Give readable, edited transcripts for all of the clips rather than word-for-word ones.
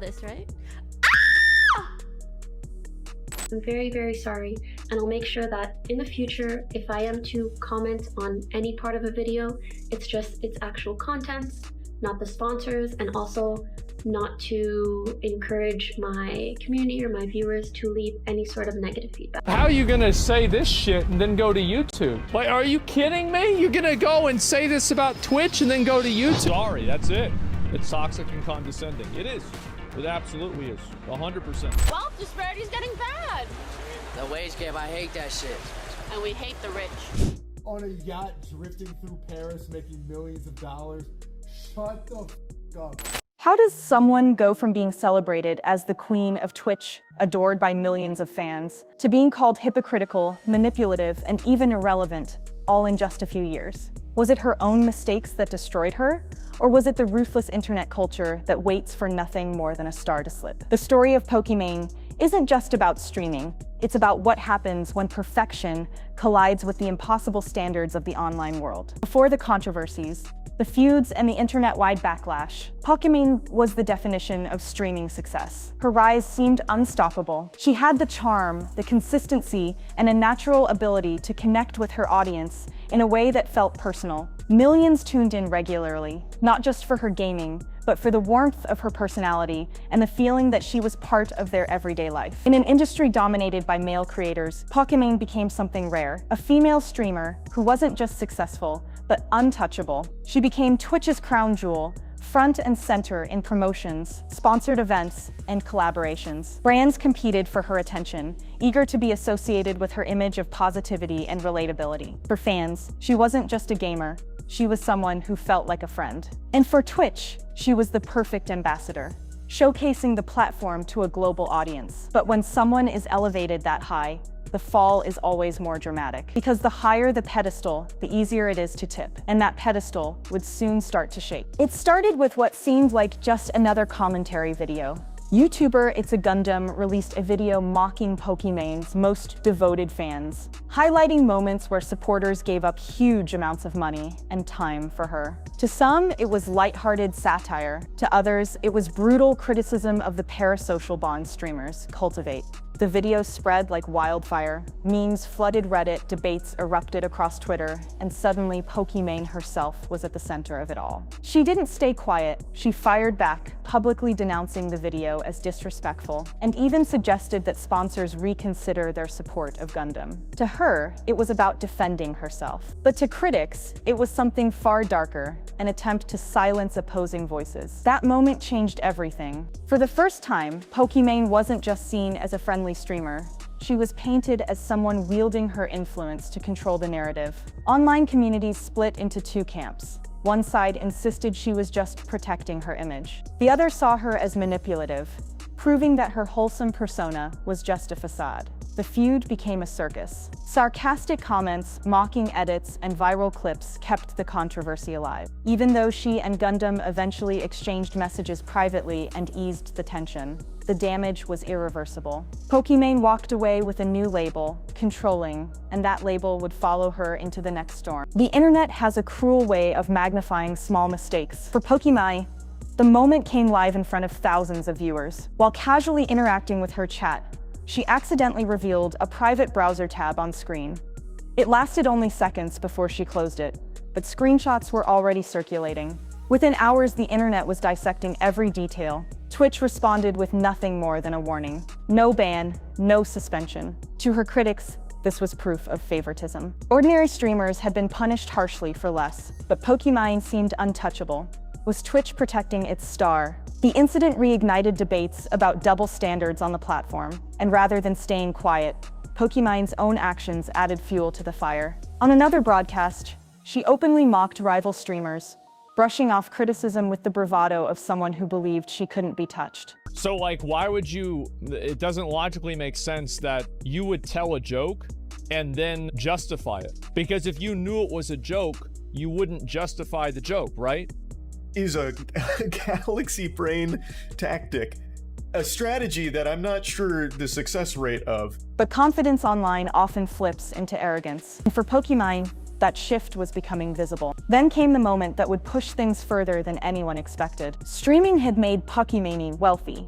this, right? I'm very, very sorry, and I'll make sure that in the future, if I am to comment on any part of a video, it's just its actual contents, not the sponsors, and also not to encourage my community or my viewers to leave any sort of negative feedback. How are you gonna say this shit and then go to YouTube? Like, are you kidding me? You're gonna go and say this about Twitch and then go to YouTube? Sorry, that's it. It's toxic and condescending. It is. It absolutely is. 100%. Wealth disparity's getting bad. The wage gap, I hate that shit. And we hate the rich. On a yacht drifting through Paris making millions of dollars. Shut the f up. How does someone go from being celebrated as the queen of Twitch, adored by millions of fans, to being called hypocritical, manipulative, and even irrelevant, all in just a few years? Was it her own mistakes that destroyed her? Or was it the ruthless internet culture that waits for nothing more than a star to slip? The story of Pokimane isn't just about streaming. It's about what happens when perfection collides with the impossible standards of the online world. Before the controversies, the feuds, and the internet-wide backlash, Pokimane was the definition of streaming success. Her rise seemed unstoppable. She had the charm, the consistency, and a natural ability to connect with her audience in a way that felt personal. Millions tuned in regularly, not just for her gaming, but for the warmth of her personality and the feeling that she was part of their everyday life. In an industry dominated by male creators, Pokimane became something rare, a female streamer who wasn't just successful, but untouchable. She became Twitch's crown jewel, front and center in promotions, sponsored events, and collaborations. Brands competed for her attention, eager to be associated with her image of positivity and relatability. For fans, she wasn't just a gamer, she was someone who felt like a friend. And for Twitch, she was the perfect ambassador, showcasing the platform to a global audience. But when someone is elevated that high, the fall is always more dramatic. Because the higher the pedestal, the easier it is to tip, and that pedestal would soon start to shake. It started with what seemed like just another commentary video. YouTuber It's a Gundam released a video mocking Pokimane's most devoted fans, highlighting moments where supporters gave up huge amounts of money and time for her. To some, it was lighthearted satire. To others, it was brutal criticism of the parasocial bond streamers cultivate. The video spread like wildfire. Memes flooded Reddit, debates erupted across Twitter, and suddenly Pokimane herself was at the center of it all. She didn't stay quiet. She fired back, publicly denouncing the video as disrespectful, and even suggested that sponsors reconsider their support of Gundam. To her, it was about defending herself. But to critics, it was something far darker, an attempt to silence opposing voices. That moment changed everything. For the first time, Pokimane wasn't just seen as a friendly streamer. She was painted as someone wielding her influence to control the narrative. Online communities split into two camps. One side insisted she was just protecting her image. The other saw her as manipulative, proving that her wholesome persona was just a facade. The feud became a circus. Sarcastic comments, mocking edits, and viral clips kept the controversy alive. Even though she and Gundam eventually exchanged messages privately and eased the tension, the damage was irreversible. Pokimane walked away with a new label, Controlling, and that label would follow her into the next storm. The internet has a cruel way of magnifying small mistakes. For Pokimane, the moment came live in front of thousands of viewers. While casually interacting with her chat, she accidentally revealed a private browser tab on screen. It lasted only seconds before she closed it, but screenshots were already circulating. Within hours, the internet was dissecting every detail. Twitch responded with nothing more than a warning. No ban, no suspension. To her critics, this was proof of favoritism. Ordinary streamers had been punished harshly for less, but Pokimane seemed untouchable. Was Twitch protecting its star? The incident reignited debates about double standards on the platform, and rather than staying quiet, Pokimane's own actions added fuel to the fire. On another broadcast, she openly mocked rival streamers, brushing off criticism with the bravado of someone who believed she couldn't be touched. So, like, why would you... It doesn't logically make sense that you would tell a joke and then justify it. Because if you knew it was a joke, you wouldn't justify the joke, right? Is a galaxy brain tactic, a strategy that I'm not sure the success rate of. But confidence online often flips into arrogance. And for Pokimane, that shift was becoming visible. Then came the moment that would push things further than anyone expected. Streaming had made Pokimane wealthy.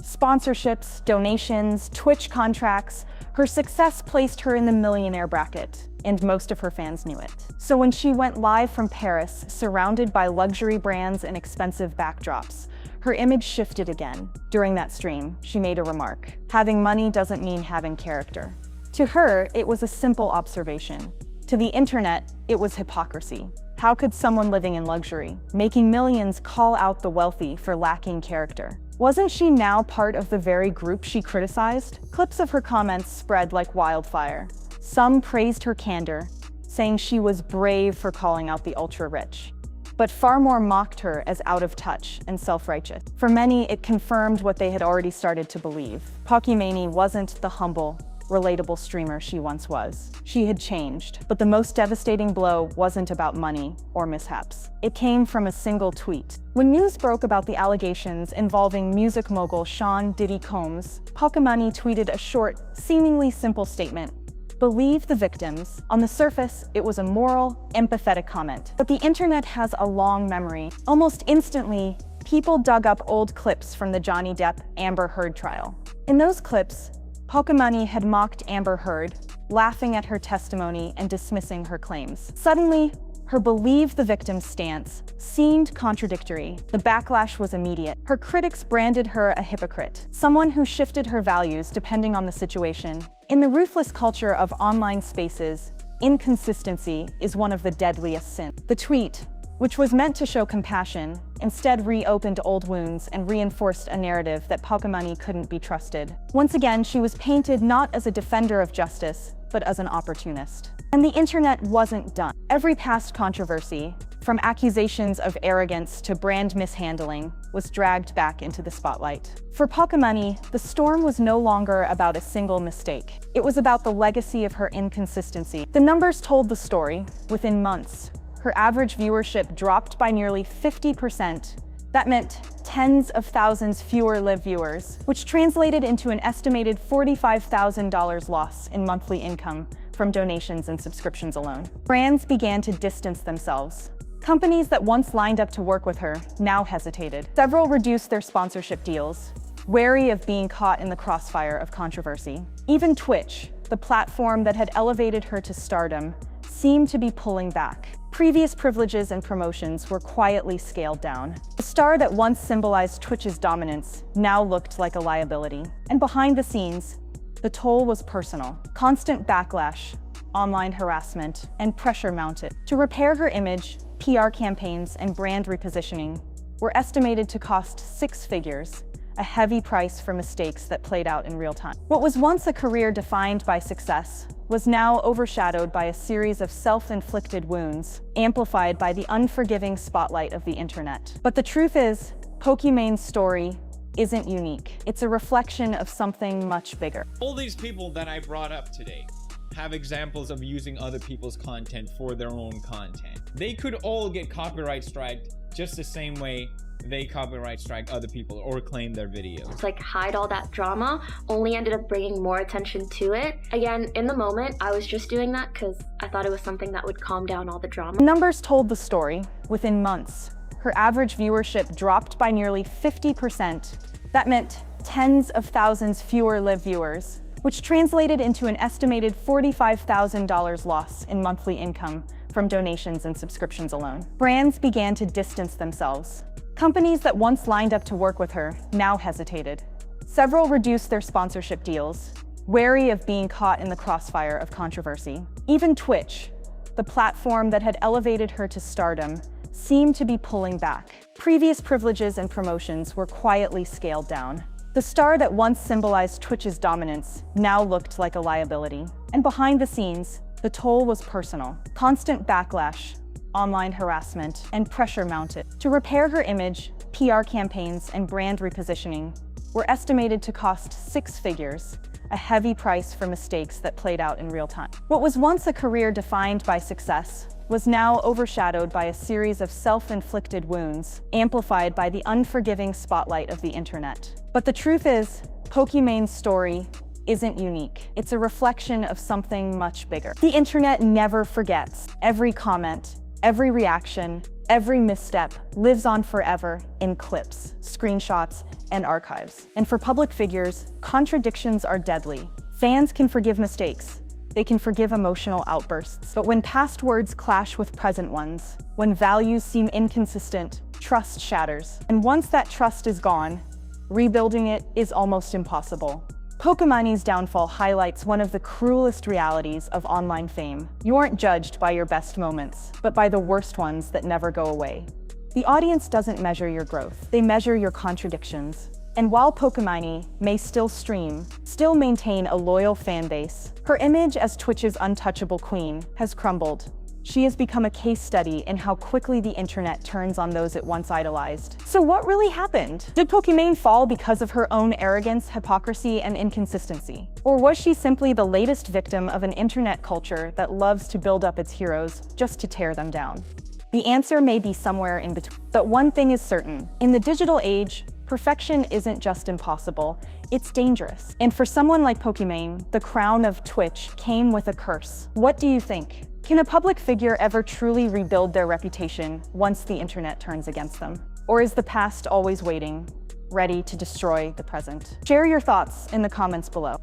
Sponsorships, donations, Twitch contracts, her success placed her in the millionaire bracket, and most of her fans knew it. So when she went live from Paris, surrounded by luxury brands and expensive backdrops, her image shifted again. During that stream, she made a remark. Having money doesn't mean having character. To her, it was a simple observation. To the internet, it was hypocrisy. How could someone living in luxury, making millions, call out the wealthy for lacking character? Wasn't she now part of the very group she criticized? Clips of her comments spread like wildfire. Some praised her candor, saying she was brave for calling out the ultra-rich. But far more mocked her as out of touch and self-righteous. For many, it confirmed what they had already started to believe. Pokimane wasn't the humble, relatable streamer she once was. She had changed, but the most devastating blow wasn't about money or mishaps. It came from a single tweet. When news broke about the allegations involving music mogul Sean Diddy Combs, Pokimane tweeted a short, seemingly simple statement. Believe the victims. On the surface, it was a moral, empathetic comment. But the internet has a long memory. Almost instantly, people dug up old clips from the Johnny Depp-Amber Heard trial. In those clips, Pokimane had mocked Amber Heard, laughing at her testimony and dismissing her claims. Suddenly, her believe the victim's stance seemed contradictory. The backlash was immediate. Her critics branded her a hypocrite, someone who shifted her values depending on the situation. In the ruthless culture of online spaces, inconsistency is one of the deadliest sins. The tweet, which was meant to show compassion, instead reopened old wounds and reinforced a narrative that Pokimane couldn't be trusted. Once again, she was painted not as a defender of justice, but as an opportunist. And the internet wasn't done. Every past controversy, from accusations of arrogance to brand mishandling, was dragged back into the spotlight. For Pokimane, the storm was no longer about a single mistake. It was about the legacy of her inconsistency. The numbers told the story. Within months, her average viewership dropped by nearly 50%. That meant tens of thousands fewer live viewers, which translated into an estimated $45,000 loss in monthly income from donations and subscriptions alone. Brands began to distance themselves. Companies that once lined up to work with her now hesitated. Several reduced their sponsorship deals, wary of being caught in the crossfire of controversy. Even Twitch, the platform that had elevated her to stardom, seemed to be pulling back. Previous privileges and promotions were quietly scaled down. The star that once symbolized Twitch's dominance now looked like a liability. And behind the scenes, the toll was personal. Constant backlash, online harassment, and pressure mounted. To repair her image, PR campaigns and brand repositioning were estimated to cost 6 figures, a heavy price for mistakes that played out in real time. What was once a career defined by success was now overshadowed by a series of self-inflicted wounds, amplified by the unforgiving spotlight of the internet. But the truth is, Pokimane's story isn't unique. It's a reflection of something much bigger. All these people that I brought up today have examples of using other people's content for their own content. They could all get copyright striked just the same way they copyright strike other people or claim their videos. Like hide all that drama only ended up bringing more attention to it. Again, in the moment, I was just doing that because I thought it was something that would calm down all the drama. The numbers told the story. Within months, her average viewership dropped by nearly 50%. That meant tens of thousands fewer live viewers, which translated into an estimated $45,000 loss in monthly income from donations and subscriptions alone. Brands began to distance themselves. Companies that once lined up to work with her now hesitated. Several reduced their sponsorship deals, wary of being caught in the crossfire of controversy. Even Twitch, the platform that had elevated her to stardom, seemed to be pulling back. Previous privileges and promotions were quietly scaled down. The star that once symbolized Twitch's dominance now looked like a liability. And behind the scenes, the toll was personal. Constant backlash, online harassment, and pressure mounted. To repair her image, PR campaigns and brand repositioning were estimated to cost 6 figures, a heavy price for mistakes that played out in real time. What was once a career defined by success was now overshadowed by a series of self-inflicted wounds, amplified by the unforgiving spotlight of the internet. But the truth is, Pokimane's story isn't unique. It's a reflection of something much bigger. The internet never forgets. Every comment, every reaction, every misstep lives on forever in clips, screenshots, and archives. And for public figures, contradictions are deadly. Fans can forgive mistakes. They can forgive emotional outbursts. But when past words clash with present ones, when values seem inconsistent, trust shatters. And once that trust is gone, rebuilding it is almost impossible. Pokimane's downfall highlights one of the cruelest realities of online fame. You aren't judged by your best moments, but by the worst ones that never go away. The audience doesn't measure your growth. They measure your contradictions. And while Pokimane may still stream, still maintain a loyal fan base, her image as Twitch's untouchable queen has crumbled. She has become a case study in how quickly the internet turns on those it once idolized. So what really happened? Did Pokimane fall because of her own arrogance, hypocrisy, and inconsistency? Or was she simply the latest victim of an internet culture that loves to build up its heroes just to tear them down? The answer may be somewhere in between. But one thing is certain. In the digital age, perfection isn't just impossible, it's dangerous. And for someone like Pokimane, the crown of Twitch came with a curse. What do you think? Can a public figure ever truly rebuild their reputation once the internet turns against them? Or is the past always waiting, ready to destroy the present? Share your thoughts in the comments below.